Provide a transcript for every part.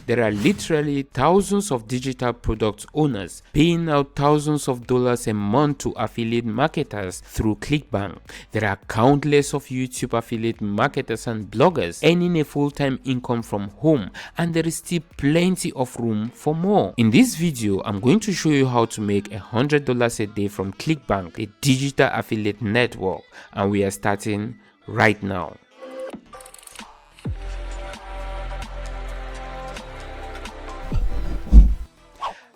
There are literally thousands of digital product owners paying out thousands of dollars a month to affiliate marketers through Clickbank. There are countless of YouTube affiliate marketers and bloggers earning a full-time income from home, and there is still plenty of room for more. In this video, I'm going to show you how to make $100 a day from Clickbank, a digital affiliate network, and we are starting right now.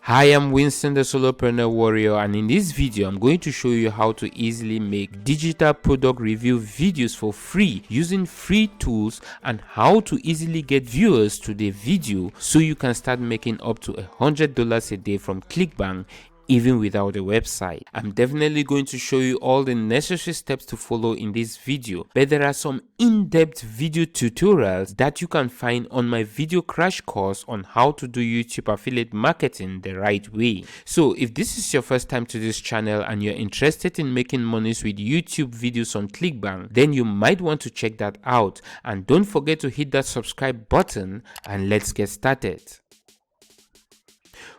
Hi, I'm Winston the Solopreneur Warrior, and in this video I'm going to show you how to easily make digital product review videos for free using free tools, and how to easily get viewers to the video so you can start making up to $100 a day from Clickbank even without a website. I'm definitely going to show you all the necessary steps to follow in this video, but there are some in-depth video tutorials that you can find on my video crash course on how to do YouTube affiliate marketing the right way. So if this is your first time to this channel and you're interested in making monies with YouTube videos on Clickbank, then you might want to check that out, and don't forget to hit that subscribe button, and let's get started.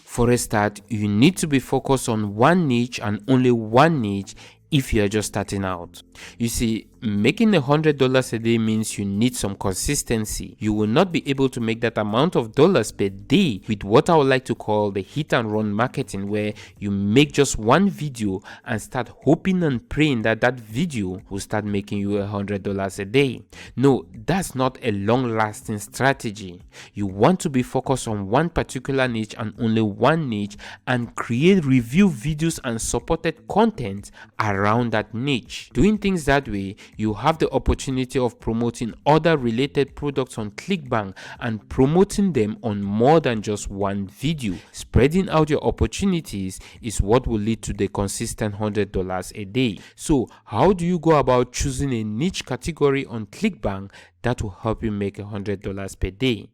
For a start, you need to be focused on one niche and only one niche if you are just starting out. You see, making $100 a day means you need some consistency. You will not be able to make that amount of dollars per day with what I would like to call the hit and run marketing, where you make just one video and start hoping and praying that that video will start making you $100 a day. No, that's not a long-lasting strategy. You want to be focused on one particular niche and only one niche, and create review videos and supported content around that niche. Doing things that way, you have the opportunity of promoting other related products on Clickbank and promoting them on more than just one video. Spreading out your opportunities is what will lead to the consistent $100 a day. So how do you go about choosing a niche category on Clickbank that will help you make $100 per day?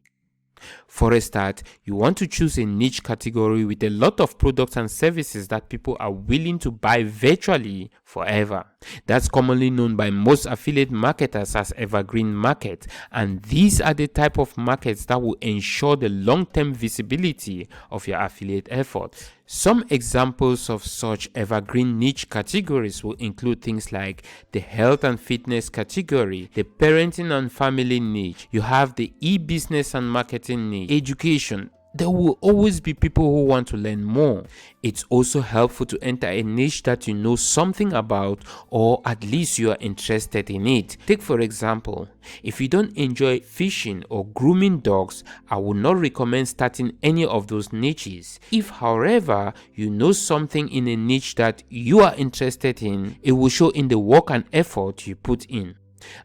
For a start, you want to choose a niche category with a lot of products and services that people are willing to buy virtually forever. That's commonly known by most affiliate marketers as evergreen market, and these are the type of markets that will ensure the long-term visibility of your affiliate efforts. Some examples of such evergreen niche categories will include things like the health and fitness category, the parenting and family niche, you have the e-business and marketing niche, education. There will always be people who want to learn more. It's also helpful to enter a niche that you know something about, or at least you are interested in it. Take for example, if you don't enjoy fishing or grooming dogs, I would not recommend starting any of those niches. If, however, you know something in a niche that you are interested in, it will show in the work and effort you put in.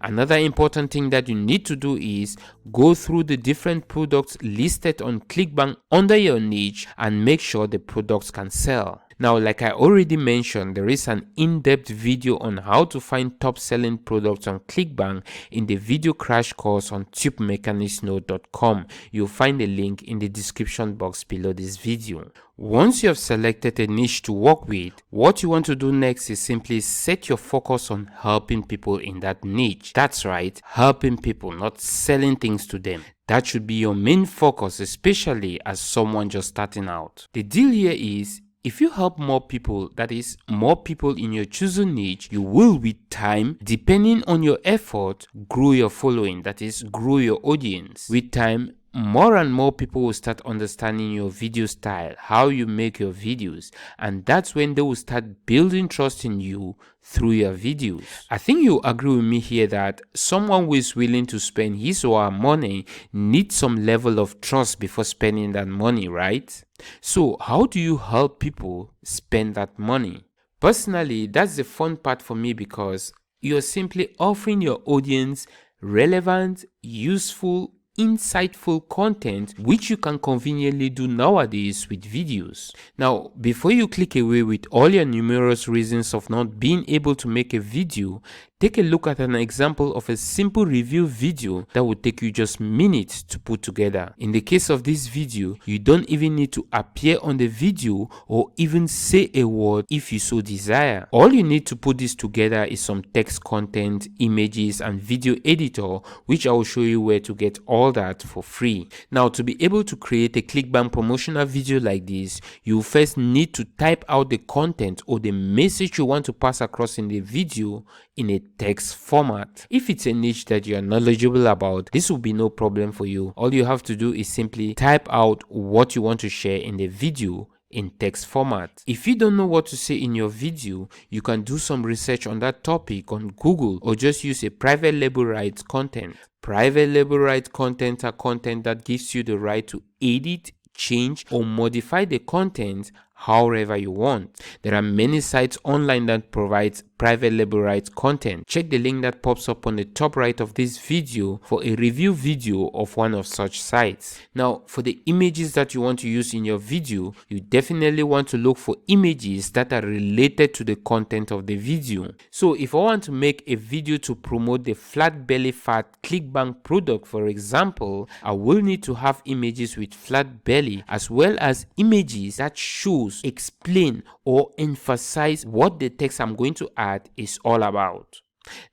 Another important thing that you need to do is go through the different products listed on Clickbank under your niche and make sure the products can sell. Now, like I already mentioned, there is an in-depth video on how to find top-selling products on Clickbank in the video crash course on tubemechanicsnode.com. You'll find a link in the description box below this video. Once you have selected a niche to work with, what you want to do next is simply set your focus on helping people in that niche. That's right, helping people, not selling things to them. That should be your main focus, especially as someone just starting out. The deal here is, if you help more people, that is, more people in your chosen niche, you will with time, depending on your effort, grow your following, that is, grow your audience. With time, more and more people will start understanding your video style, how you make your videos, and that's when they will start building trust in you through your videos. I think you agree with me here that someone who is willing to spend his or her money needs some level of trust before spending that money, right? So how do you help people spend that money? Personally, that's the fun part for me, because you're simply offering your audience relevant, useful, insightful content, which you can conveniently do nowadays with videos. Now, before you click away with all your numerous reasons of not being able to make a video, Take a look at an example of a simple review video that will take you just minutes to put together. In the case of this video, you don't even need to appear on the video or even say a word if you so desire. All you need to put this together is some text content, images, and video editor, which I will show you where to get all that for free. Now, to be able to create a Clickbank promotional video like this, you first need to type out the content or the message you want to pass across in the video in a text format. If it's a niche that you are knowledgeable about, this will be no problem for you. All you have to do is simply type out what you want to share in the video in text format. If you don't know what to say in your video, you can do some research on that topic on Google or just use a private label rights content. Private label rights content are content that gives you the right to edit, change, or modify the content however you want. There are many sites online that provide private label rights content. Check the link that pops up on the top right of this video for a review video of one of such sites. Now, for the images that you want to use in your video, you definitely want to look for images that are related to the content of the video. So if I want to make a video to promote the flat belly fat Clickbank product, for example, I will need to have images with flat belly as well as images that show, explain, or emphasize what the text I'm going to add is all about.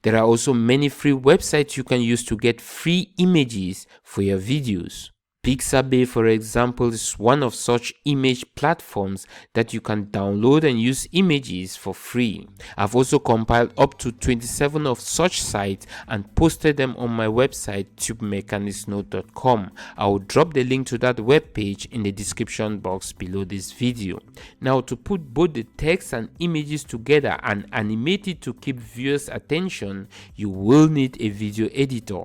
There are also many free websites you can use to get free images for your videos. Pixabay, for example, is one of such image platforms that you can download and use images for free. I've also compiled up to 27 of such sites and posted them on my website tubemechanicsnote.com. I will drop the link to that webpage in the description box below this video. Now, to put both the text and images together and animate it to keep viewers' attention, you will need a video editor.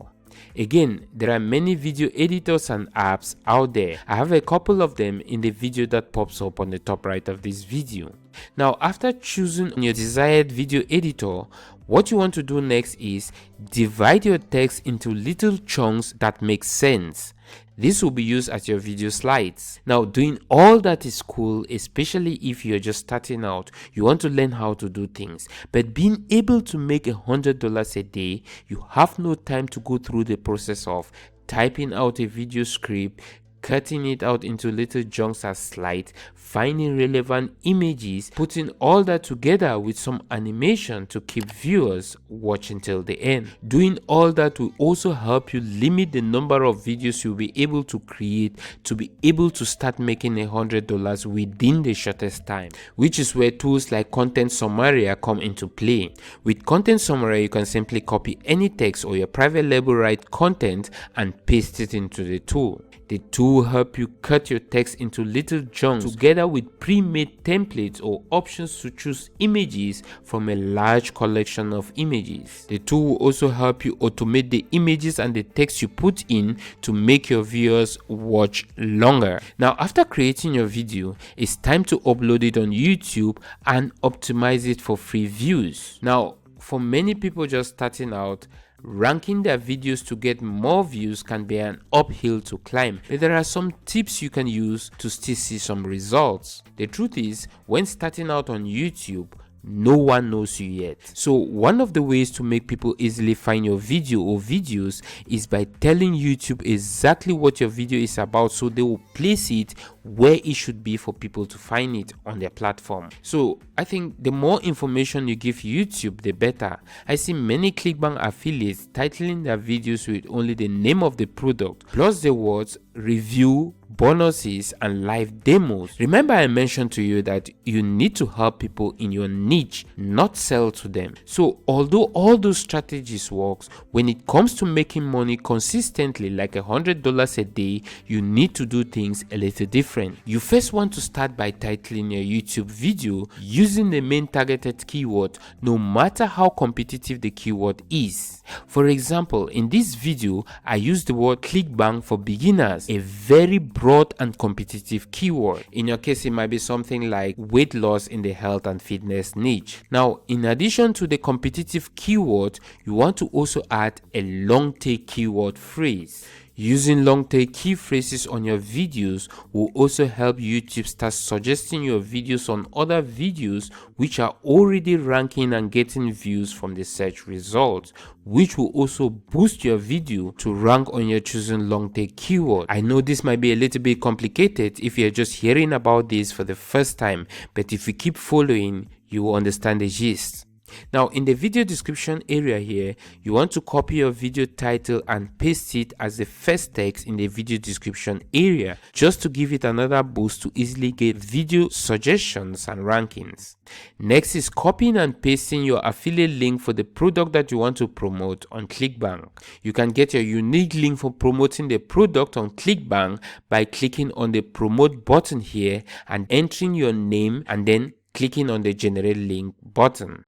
Again, there are many video editors and apps out there. I have a couple of them in the video that pops up on the top right of this video. Now, after choosing your desired video editor, what you want to do next is divide your text into little chunks that make sense. This will be used as your video slides. Now, doing all that is cool, especially if you're just starting out. You want to learn how to do things, but being able to make $100 a day, you have no time to go through the process of typing out a video script, cutting it out into little chunks as slides, finding relevant images, putting all that together with some animation to keep viewers watching till the end. Doing all that will also help you limit the number of videos you'll be able to create to be able to start making $100 within the shortest time, which is where tools like Content Summary come into play. With Content Summary, you can simply copy any text or your private label right content and paste it into the tool. The tool will help you cut your text into little chunks together with pre-made templates or options to choose images from a large collection of images. The tool will also help you automate the images and the text you put in to make your viewers watch longer. Now, after creating your video, it's time to upload it on YouTube and optimize it for free views. Now, for many people just starting out, ranking their videos to get more views can be an uphill to climb, but there are some tips you can use to still see some results. The truth is, when starting out on YouTube, no one knows you yet. So one of the ways to make people easily find your video or videos is by telling YouTube exactly what your video is about, so they will place it where it should be for people to find it on their platform. So I think the more information you give YouTube, the better. I see many Clickbank affiliates titling their videos with only the name of the product plus the words review, bonuses, and live demos. Remember, I mentioned to you that you need to help people in your niche, not sell to them. So although all those strategies works, when it comes to making money consistently like $100 a day, you need to do things a little different. You first want to start by titling your YouTube video using the main targeted keyword, no matter how competitive the keyword is. For example, in this video, I used the word Clickbank for beginners, a very broad and competitive keyword. In your case, it might be something like weight loss in the health and fitness niche. Now, in addition to the competitive keyword, you want to also add a long tail keyword phrase. Using long tail key phrases on your videos will also help YouTube start suggesting your videos on other videos which are already ranking and getting views from the search results, which will also boost your video to rank on your chosen long tail keyword. I know this might be a little bit complicated if you're just hearing about this for the first time, but if you keep following, you will understand the gist. Now, in the video description area here, you want to copy your video title and paste it as the first text in the video description area, just to give it another boost to easily get video suggestions and rankings. Next is copying and pasting your affiliate link for the product that you want to promote on Clickbank. You can get your unique link for promoting the product on Clickbank by clicking on the promote button here and entering your name and then clicking on the generate link button.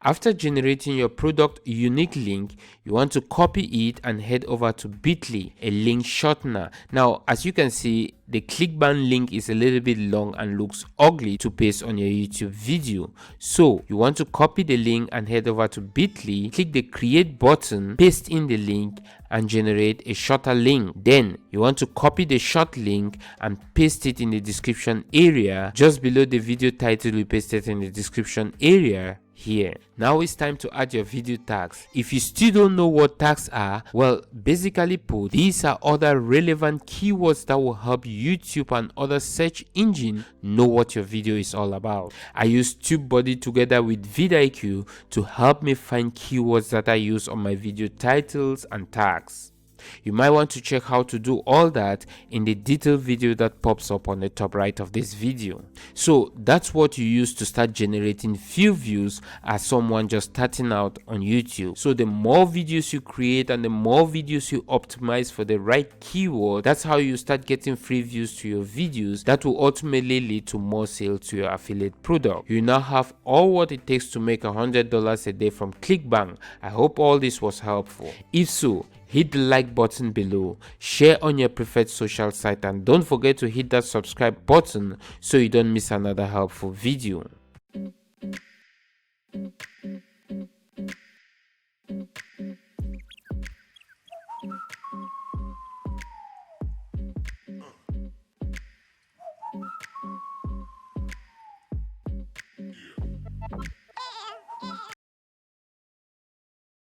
After generating your product unique link, you want to copy it and head over to Bitly, a link shortener. Now, as you can see, the Clickbank link is a little bit long and looks ugly to paste on your YouTube video. So, you want to copy the link and head over to Bitly, click the create button, paste in the link and generate a shorter link. Then, you want to copy the short link and paste it in the description area just below the video title we pasted in the description area here. Now it's time to add your video tags. If you still don't know what tags are, well, basically put, these are other relevant keywords that will help YouTube and other search engines know what your video is all about. I use TubeBuddy together with vidIQ to help me find keywords that I use on my video titles and tags. You might want to check how to do all that in the detailed video that pops up on the top right of this video. So that's what you use to start generating few views as someone just starting out on YouTube. So the more videos you create and the more videos you optimize for the right keyword, that's how you start getting free views to your videos that will ultimately lead to more sales to your affiliate product. You now have all what it takes to make $100 a day from Clickbank. I hope all this was helpful. If so, hit the like button below, share on your preferred social site, and don't forget to hit that subscribe button so you don't miss another helpful video.